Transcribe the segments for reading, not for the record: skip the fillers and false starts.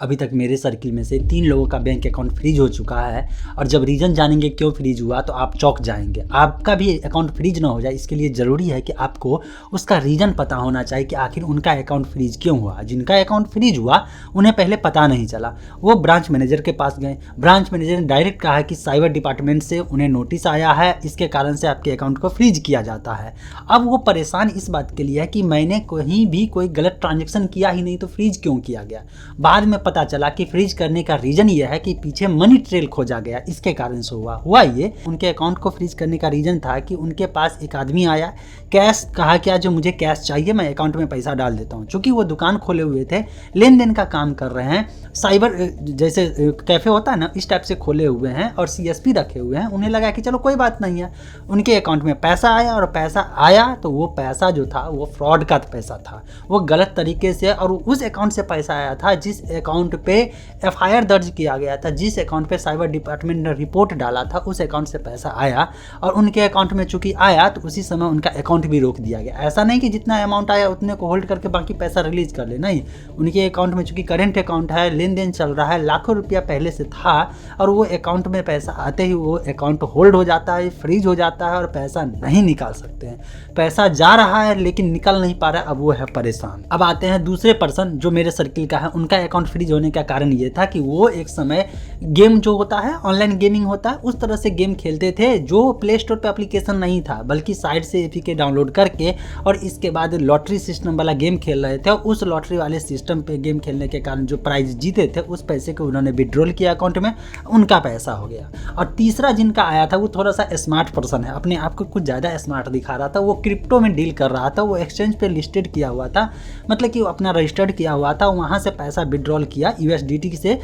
अभी तक मेरे सर्किल में से 3 लोगों का बैंक अकाउंट फ्रीज हो चुका है और जब रीज़न जानेंगे क्यों फ्रीज हुआ तो आप चौंक जाएंगे। आपका भी अकाउंट फ्रीज ना हो जाए इसके लिए ज़रूरी है कि आपको उसका रीज़न पता होना चाहिए कि आखिर उनका अकाउंट फ्रीज क्यों हुआ। जिनका अकाउंट फ्रीज हुआ उन्हें पहले पता नहीं चला, वो ब्रांच मैनेजर के पास गए। ब्रांच मैनेजर ने डायरेक्ट कहा कि साइबर डिपार्टमेंट से उन्हें नोटिस आया है, इसके कारण से आपके अकाउंट को फ्रीज किया जाता है। अब वो परेशान इस बात के लिए है कि मैंने कहीं भी कोई गलत ट्रांजेक्शन किया ही नहीं तो फ्रीज क्यों किया गया। बाद में पता चला कि फ्रीज करने का रीजन ये है कि पीछे मनी ट्रेल खोजा गया, इसके कारण से हुआ ये। उनके अकाउंट को फ्रीज करने का रीजन था कि उनके पास एक आदमी आया, कैश कहा क्या जो मुझे कैश चाहिए, मैं अकाउंट में पैसा डाल देता हूँ। चूंकि वो दुकान खोले हुए थे, लेन देन का काम कर रहे हैं, साइबर जैसे कैफे होता है ना, इस टाइप से खोले हुए हैं और CSP रखे हुए हैं। उन्हें लगा कि चलो कोई बात नहीं है, उनके अकाउंट में पैसा आया और पैसा आया तो वो पैसा जो था वो फ्रॉड का पैसा था, वो गलत तरीके से, और उस अकाउंट से पैसा आया था जिस अकाउंट पे FIR दर्ज किया गया था, जिस अकाउंट पे साइबर डिपार्टमेंट ने रिपोर्ट डाला था, उस अकाउंट से पैसा आया। और उनके अकाउंट में चूंकि आया तो उसी समय उनका अकाउंट भी रोक दिया गया। ऐसा नहीं कि जितना अमाउंट आया उतने को होल्ड करके बाकी पैसा रिलीज कर ले, नहीं, उनके अकाउंट में चूंकि करेंट अकाउंट है, लेन देन चल रहा है, लाखों रुपया पहले से था और वो अकाउंट में पैसा आते ही वो अकाउंट होल्ड हो जाता है, फ्रीज हो जाता है और पैसा नहीं निकाल सकते हैं। पैसा जा रहा है लेकिन निकल नहीं पा रहा है, अब वो है परेशान। अब आते हैं दूसरे पर्सन जो मेरे सर्किल का है। उनका अकाउंट फ्रीज होने का कारण ये था कि वो एक समय गेम जो होता है, ऑनलाइन गेमिंग होता है, उस तरह से गेम खेलते थे जो प्ले स्टोर पे एप्लीकेशन नहीं था, बल्कि साइट से APK डाउनलोड करके और इसके बाद लॉटरी सिस्टम वाला गेम खेल रहे थे। और उस लॉटरी वाले सिस्टम पे गेम खेलने के कारण जो प्राइज जीते थे उस पैसे को उन्होंने विड्रॉल किया अकाउंट में, उनका पैसा हो गया। और तीसरा जिनका आया था वो थोड़ा सा स्मार्ट पर्सन है, अपने आप को कुछ ज़्यादा स्मार्ट दिखा रहा था, वो क्रिप्टो में डील कर रहा था, वो एक्सचेंज पे लिस्टेड किया हुआ था, मतलब कि वो अपना रजिस्टर्ड किया हुआ था, वहाँ से पैसा विड्रॉल किया, USDT से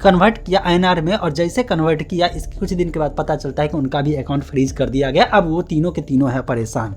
कन्वर्ट किया INR में, और जैसे कन्वर्ट किया इसके कुछ दिन के बाद पता चलता है कि उनका भी अकाउंट फ्रीज कर दिया गया। अब वो तीनों के तीनों है परेशान।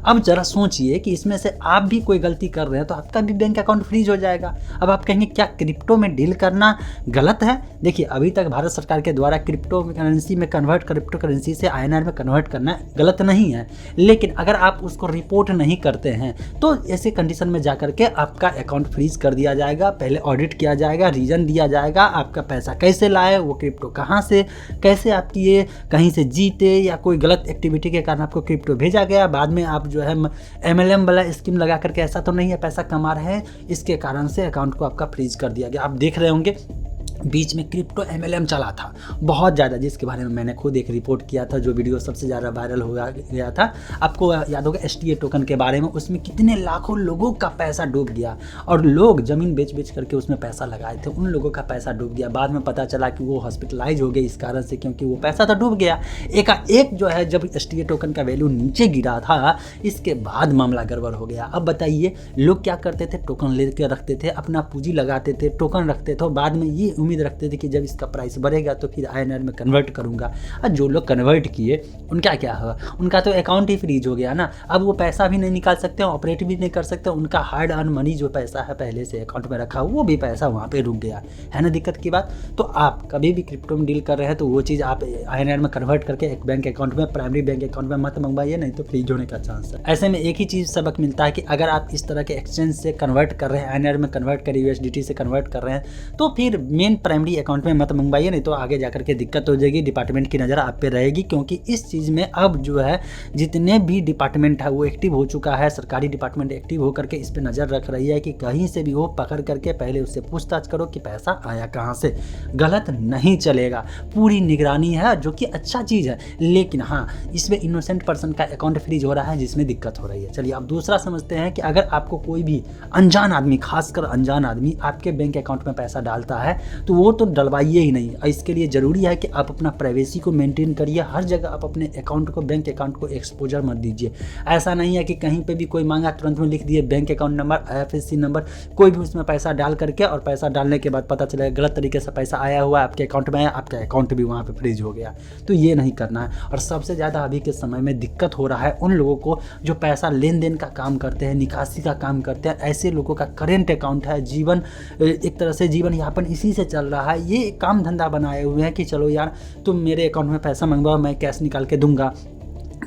अब जरा सोचिए कि इसमें से आप भी कोई गलती कर रहे हैं तो आपका भी बैंक अकाउंट फ्रीज हो जाएगा। अब आप कहेंगे क्या क्रिप्टो में डील करना गलत है? देखिए, अभी तक भारत सरकार के द्वारा क्रिप्टो करेंसी में कन्वर्ट, क्रिप्टो करेंसी से INR में कन्वर्ट करना गलत नहीं है, लेकिन अगर आप उसको रिपोर्ट नहीं करते हैं तो ऐसे कंडीशन में जाकर के आपका अकाउंट फ्रीज कर दिया जाएगा। पहले ऑडिट किया जाएगा, रीजन दिया जाएगा, आपका पैसा कैसे लाए, वो क्रिप्टो कहाँ से, कैसे आप किए, कहीं से जीते या कोई गलत एक्टिविटी के कारण आपको क्रिप्टो भेजा गया, बाद में आप जो है MLM वाला स्कीम लगा करके ऐसा तो नहीं है पैसा कमा रहे हैं, इसके कारण से अकाउंट को आपका फ्रीज कर दिया गया। आप देख रहे होंगे बीच में क्रिप्टो MLM चला था बहुत ज़्यादा, जिसके बारे में मैंने खुद एक रिपोर्ट किया था, जो वीडियो सबसे ज़्यादा वायरल हो गया था। आपको याद होगा STA टोकन के बारे में, उसमें कितने लाखों लोगों का पैसा डूब गया और लोग ज़मीन बेच करके उसमें पैसा लगाए थे, उन लोगों का पैसा डूब गया। बाद में पता चला कि वो हॉस्पिटलाइज हो गए इस कारण से, क्योंकि वो पैसा तो डूब गया। एक जो है जब STA टोकन का वैल्यू नीचे गिरा था, इसके बाद मामला गड़बड़ हो गया। अब बताइए, लोग क्या करते थे, टोकन लेकर रखते थे, अपना पूंजी लगाते थे, टोकन रखते थे, बाद में ये उम्मीद रखते थे कि जब इसका प्राइस बढ़ेगा तो फिर INR में कन्वर्ट करूंगा। और जो लोग कन्वर्ट किए उनका क्या हुआ, उनका तो अकाउंट ही फ्रीज हो गया ना। अब वो पैसा भी नहीं निकाल सकते, ऑपरेट भी नहीं कर सकते, उनका हार्ड अर्न मनी जो पैसा है पहले से अकाउंट में रखा वो भी पैसा वहाँ पे रुक गया, है ना दिक्कत की बात। तो आप कभी भी क्रिप्टो में डील कर रहे हैं तो वो चीज़ आप INR में कन्वर्ट करके एक बैंक अकाउंट में, प्राइमरी बैंक अकाउंट में मत मंगवाइए, नहीं तो फ्रीज होने का चांस है। ऐसे में एक ही चीज़ सबक मिलता है कि अगर आप इस तरह के एक्सचेंज से कन्वर्ट कर रहे हैं, INR में कन्वर्ट कर USDT से कन्वर्ट कर रहे हैं तो फिर मेन प्राइमरी अकाउंट में मत मंगवाइए, नहीं तो आगे जाकर के दिक्कत हो जाएगी, डिपार्टमेंट की नज़र आप पे रहेगी। क्योंकि इस चीज़ में अब जो है जितने भी डिपार्टमेंट है वो एक्टिव हो चुका है, सरकारी डिपार्टमेंट एक्टिव होकर के इस पे नज़र रख रही है कि कहीं से भी वो पकड़ करके पहले उससे पूछताछ करो कि पैसा आया कहाँ से। गलत नहीं चलेगा, पूरी निगरानी है जो कि अच्छा चीज़ है, लेकिन हाँ इसमें इनोसेंट पर्सन का अकाउंट फ्रीज हो रहा है जिसमें दिक्कत हो रही है। चलिए अब दूसरा समझते हैं कि अगर आपको कोई भी अनजान आदमी, खासकर अनजान आदमी आपके बैंक अकाउंट में पैसा डालता है तो वो तो डलवाइए ही नहीं। इसके लिए ज़रूरी है कि आप अपना प्राइवेसी को मेंटेन करिए, हर जगह आप अपने अकाउंट को, बैंक अकाउंट को एक्सपोजर मत दीजिए। ऐसा नहीं है कि कहीं पे भी कोई मांगा तुरंत में लिख दिए bank account number, IFSC number, कोई भी उसमें पैसा डाल करके, और पैसा डालने के बाद पता चलेगा गलत तरीके से पैसा आया हुआ आपके अकाउंट में आया, आपका अकाउंट भी वहाँ पर फ्रीज हो गया। तो ये नहीं करना है। और सबसे ज़्यादा अभी के समय में दिक्कत हो रहा है उन लोगों को जो पैसा लेन देन का काम करते हैं, निकासी का काम करते हैं, ऐसे लोगों का करेंट अकाउंट है, जीवन एक तरह से जीवन यापन इसी से चल रहा है। ये काम धंधा बनाए हुए हैं कि चलो यार तुम मेरे अकाउंट में पैसा मंगवाओ, मैं कैश निकाल के दूंगा,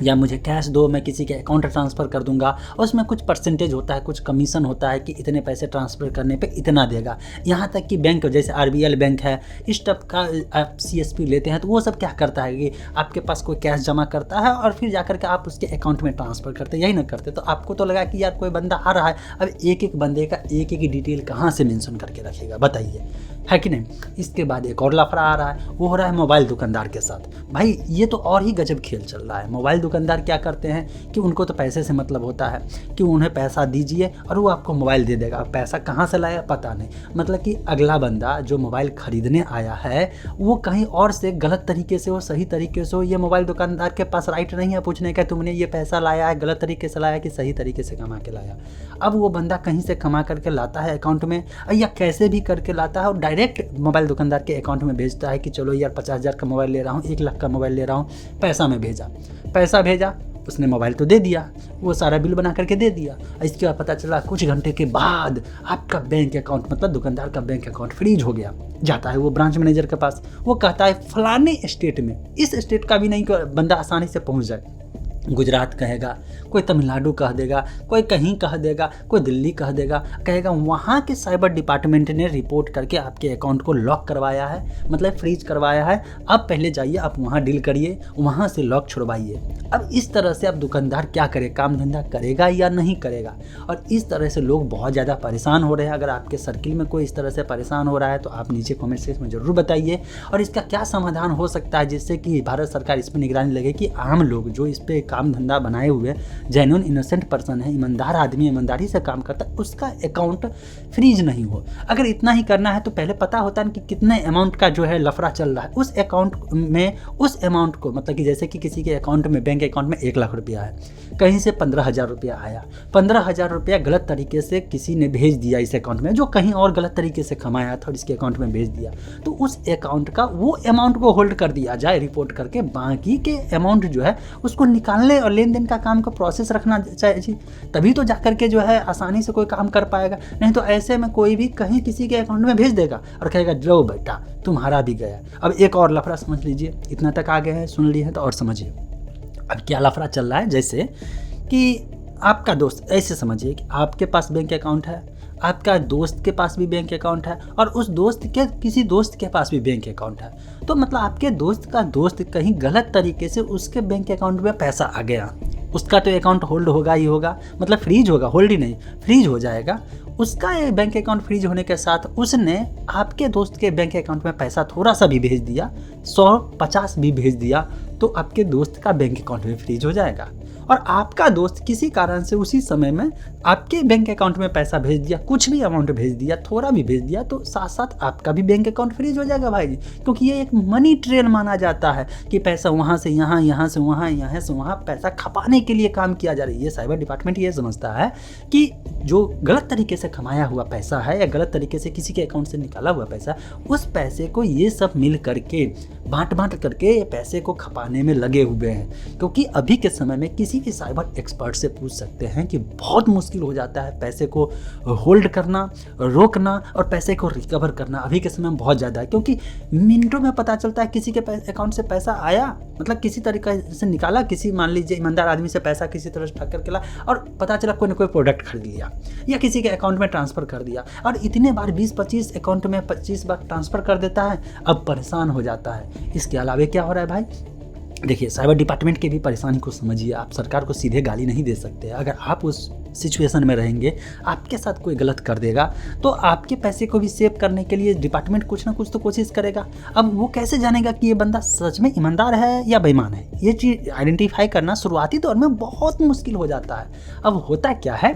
या मुझे कैश दो, मैं किसी के अकाउंट ट्रांसफ़र कर दूंगा, उसमें कुछ परसेंटेज होता है, कुछ कमीशन होता है कि इतने पैसे ट्रांसफ़र करने पे इतना देगा। यहाँ तक कि बैंक जैसे आरबीएल बैंक है, इस टाइप का आप सीएसपी लेते हैं तो वो सब क्या करता है कि आपके पास कोई कैश जमा करता है और फिर जाकर के आप उसके अकाउंट में ट्रांसफ़र करते, यही ना करते। तो आपको तो लगा कि यार कोई बंदा आ रहा है, अब एक एक बंदे का एक एक डिटेल कहाँ से मेंशन करके रखेगा बताइए, है कि नहीं। इसके बाद एक और लफड़ा आ रहा है, वो हो रहा है मोबाइल दुकानदार के साथ। भाई ये तो और ही गजब खेल चल रहा है। मोबाइल दुकानदार क्या करते हैं कि उनको तो पैसे से मतलब होता है कि उन्हें पैसा दीजिए और वो आपको मोबाइल दे देगा। पैसा कहाँ से लाया पता नहीं, मतलब कि अगला बंदा जो मोबाइल खरीदने आया है वो कहीं और से गलत तरीके से हो सही तरीके से हो, ये मोबाइल दुकानदार के पास राइट नहीं है पूछने का तुमने ये पैसा लाया है गलत तरीके से लाया कि सही तरीके से कमा के लाया। अब वो बंदा कहीं से कमा करके लाता है अकाउंट में या कैसे भी करके लाता है और डायरेक्ट मोबाइल दुकानदार के अकाउंट में भेजता है कि चलो यार 50,000 का मोबाइल ले रहा हूँ, 1 लाख का मोबाइल ले रहा हूँ, पैसा में भेजा। पैसा भेजा, उसने मोबाइल तो दे दिया, वो सारा बिल बना करके दे दिया। इसके बाद पता चला कुछ घंटे के बाद आपका बैंक अकाउंट मतलब दुकानदार का बैंक अकाउंट फ्रीज हो गया। जाता है वो ब्रांच मैनेजर के पास, वो कहता है फलाने स्टेट में, इस स्टेट का भी नहीं बंदा आसानी से पहुंच जाए। गुजरात कहेगा, कोई तमिलनाडु कह देगा, कोई कहीं कह देगा, कोई दिल्ली कह देगा, कहेगा वहाँ के साइबर डिपार्टमेंट ने रिपोर्ट करके आपके अकाउंट को लॉक करवाया है, मतलब फ्रीज करवाया है। अब पहले जाइए आप वहाँ डील करिए, वहाँ से लॉक छुड़वाइए। अब इस तरह से अब दुकानदार क्या करे, काम धंधा करेगा या नहीं करेगा। और इस तरह से लोग बहुत ज़्यादा परेशान हो रहे हैं। अगर आपके सर्किल में कोई इस तरह से परेशान हो रहा है तो आप नीचे कमेंट सेक्शन में ज़रूर बताइए और इसका क्या समाधान हो सकता है जिससे कि भारत सरकार इस पर निगरानी लगे कि आम लोग जो इस पर काम धंधा बनाए हुए जेन्युइन इनोसेंट पर्सन है, ईमानदार आदमी ईमानदारी से काम करता है, उसका अकाउंट फ्रीज नहीं हो। अगर इतना ही करना है तो पहले पता होता है कि कितने अमाउंट का जो है लफड़ा चल रहा है उस अकाउंट में, उस अमाउंट को मतलब कि जैसे कि किसी के अकाउंट में बैंक अकाउंट में 1 लाख रुपया है, कहीं से 15,000 रुपया आया, 15,000 रुपया गलत तरीके से किसी ने भेज दिया इस अकाउंट में जो कहीं और गलत तरीके से कमाया था और इसके अकाउंट में भेज दिया, तो उस अकाउंट का वो अमाउंट को होल्ड कर दिया जाए रिपोर्ट करके, बाकी के अमाउंट जो है उसको निकालने और लेन देन का काम का प्रोसेस रखना चाहिए, तभी तो जाकर के जो है आसानी से कोई काम कर पाएगा। नहीं तो ऐसे में कोई भी कहीं किसी के अकाउंट में भेज देगा और कहेगा लो बेटा तुम्हारा भी गया। अब एक और लफड़ा समझ लीजिए, इतना तक आ गया है, सुन लिए हैं तो और समझिए अब क्या लफड़ा चल रहा है। जैसे कि आपका दोस्त, ऐसे समझिए कि आपके पास बैंक अकाउंट है, आपका दोस्त के पास भी बैंक अकाउंट है और उस दोस्त के किसी दोस्त के पास भी बैंक अकाउंट है। तो मतलब आपके दोस्त का दोस्त कहीं गलत तरीके से उसके बैंक अकाउंट में पैसा आ गया, उसका तो अकाउंट होल्ड होगा ही होगा, मतलब फ्रीज होगा, होल्ड ही नहीं फ्रीज हो जाएगा। उसका बैंक अकाउंट फ्रीज होने के साथ उसने आपके दोस्त के बैंक अकाउंट में पैसा थोड़ा सा भी भेज दिया, 100-50 भी भेज दिया, तो आपके दोस्त का बैंक अकाउंट भी फ्रीज हो जाएगा। और आपका दोस्त किसी कारण से उसी समय में आपके बैंक अकाउंट में पैसा भेज दिया, कुछ भी अमाउंट भेज दिया, थोड़ा भी भेज दिया, तो साथ साथ आपका भी बैंक अकाउंट फ्रीज हो जाएगा भाई जी। क्योंकि ये एक मनी ट्रेल माना जाता है कि पैसा वहाँ से यहाँ, यहाँ से वहाँ, यहाँ से वहाँ पैसा खपाने के लिए काम किया जा रहा है। ये साइबर डिपार्टमेंट ये समझता है कि जो गलत तरीके से कमाया हुआ पैसा है या गलत तरीके से किसी के अकाउंट से निकाला हुआ पैसा, उस पैसे को ये सब मिल करके बांट करके पैसे को खपाने में लगे हुए हैं। क्योंकि अभी के समय में किसी भी साइबर एक्सपर्ट से पूछ सकते हैं कि बहुत मुश्किल हो जाता है पैसे को होल्ड करना, रोकना और पैसे को रिकवर करना अभी के समय में बहुत ज़्यादा है। क्योंकि मिनटों में पता चलता है किसी के अकाउंट से पैसा आया, मतलब किसी तरीके से निकाला, किसी मान लीजिए ईमानदार आदमी से पैसा किसी तरह से ठग करके ला और पता चला कोई ना कोई प्रोडक्ट खरीद लिया या किसी के अकाउंट में ट्रांसफ़र कर दिया और इतने बार 20-25 अकाउंट में 25 बार ट्रांसफ़र कर देता है, अब परेशान हो जाता है। इसके अलावा क्या हो रहा है भाई, देखिए साइबर डिपार्टमेंट की भी परेशानी को समझिए। आप सरकार को सीधे गाली नहीं दे सकते। अगर आप उस सिचुएशन में रहेंगे, आपके साथ कोई गलत कर देगा तो आपके पैसे को भी सेव करने के लिए डिपार्टमेंट कुछ ना कुछ तो कोशिश करेगा। अब वो कैसे जानेगा कि ये बंदा सच में ईमानदार है या बेईमान है? ये चीज़ आइडेंटिफाई करना शुरुआती दौर में बहुत मुश्किल हो जाता है। अब होता क्या है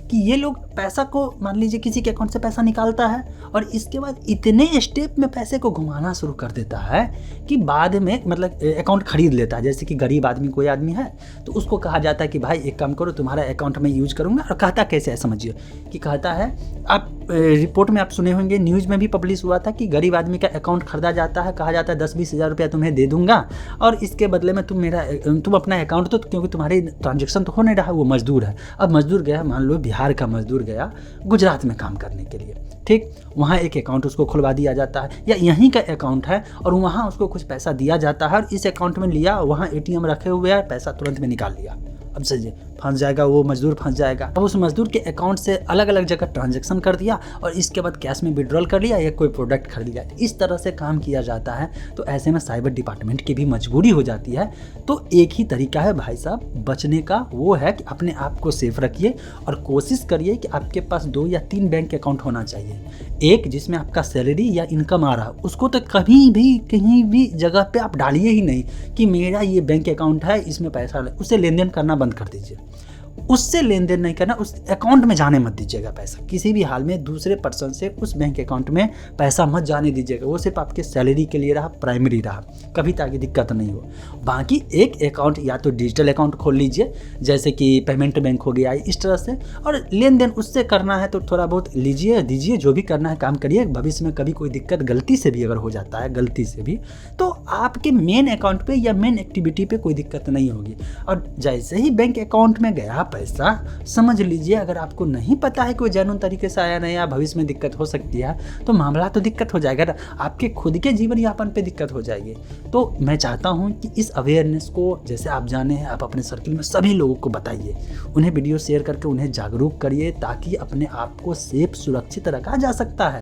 कि ये लोग पैसा को मान लीजिए किसी के अकाउंट से पैसा निकालता है और इसके बाद इतने स्टेप में पैसे को घुमाना शुरू कर देता है कि बाद में मतलब अकाउंट खरीद लेता है। जैसे कि गरीब आदमी कोई आदमी है तो उसको कहा जाता है कि भाई एक काम करो, तुम्हारा अकाउंट में यूज करूँगा। और कहता कैसे है समझिए कि कहता है, आप रिपोर्ट में आप सुने होंगे, न्यूज़ में भी पब्लिश हुआ था कि गरीब आदमी का अकाउंट खरीदा जाता है, कहा जाता है 10-20 हज़ार रुपया तुम्हें दे दूंगा और इसके बदले में तुम अपना अकाउंट, तो क्योंकि तुम्हारी ट्रांजेक्शन तो हो नहीं रहा है, वो मजदूर है। अब मजदूर गया, मान लो बिहार का मजदूर मज़दूर गया गुजरात में काम करने के लिए, ठीक, वहाँ एक अकाउंट उसको खुलवा दिया जाता है या यहीं का अकाउंट है और वहाँ उसको कुछ पैसा दिया जाता है और इस अकाउंट में लिया, वहाँ ATM रखे हुए हैं, पैसा तुरंत में निकाल लिया। अब समझिए फंस जाएगा वो मजदूर, फंस जाएगा। अब उस मजदूर के अकाउंट से अलग अलग जगह ट्रांजैक्शन कर दिया और इसके बाद कैश में विड्रॉल कर लिया या कोई प्रोडक्ट खरीद लिया। इस तरह से काम किया जाता है। तो ऐसे में साइबर डिपार्टमेंट की भी मजबूरी हो जाती है। तो एक ही तरीका है भाई साहब बचने का, वो है कि अपने आप को सेफ रखिए और कोशिश करिए कि आपके पास 2 या 3 बैंक अकाउंट होना चाहिए। एक जिसमें आपका सैलरी या इनकम आ रहा है, उसको तो कभी भी कहीं भी जगह पे आप डालिए ही नहीं कि मेरा ये बैंक अकाउंट है इसमें पैसा, उसे लेन देन करना बंद कर दीजिए। उससे लेन देन नहीं करना, उस अकाउंट में जाने मत दीजिएगा पैसा, किसी भी हाल में दूसरे पर्सन से उस बैंक अकाउंट में पैसा मत जाने दीजिएगा। वो सिर्फ आपके सैलरी के लिए रहा, प्राइमरी रहा, कभी ताकि दिक्कत नहीं हो। बाकी एक अकाउंट या तो डिजिटल अकाउंट खोल लीजिए जैसे कि पेमेंट बैंक हो गया, इस तरह से, और लेन देन उससे करना है तो थोड़ा बहुत लीजिए दीजिए, जो भी करना है काम करिए। भविष्य में कभी कोई दिक्कत गलती से भी अगर हो जाता है, गलती से भी, तो आपके मेन अकाउंट पे या मेन एक्टिविटी पे कोई दिक्कत नहीं होगी। और जैसे ही बैंक अकाउंट में गया पैसा, समझ लीजिए अगर आपको नहीं पता है कोई जेन्युइन तरीके से आया नहीं, या भविष्य में दिक्कत हो सकती है, तो मामला तो दिक्कत हो जाएगा ना, आपके खुद के जीवन यापन पे दिक्कत हो जाएगी। तो मैं चाहता हूं कि इस अवेयरनेस को जैसे आप जाने हैं, आप अपने सर्किल में सभी लोगों को बताइए, उन्हें वीडियो शेयर करके उन्हें जागरूक करिए ताकि अपने आप को सेफ सुरक्षित रखा जा सकता है।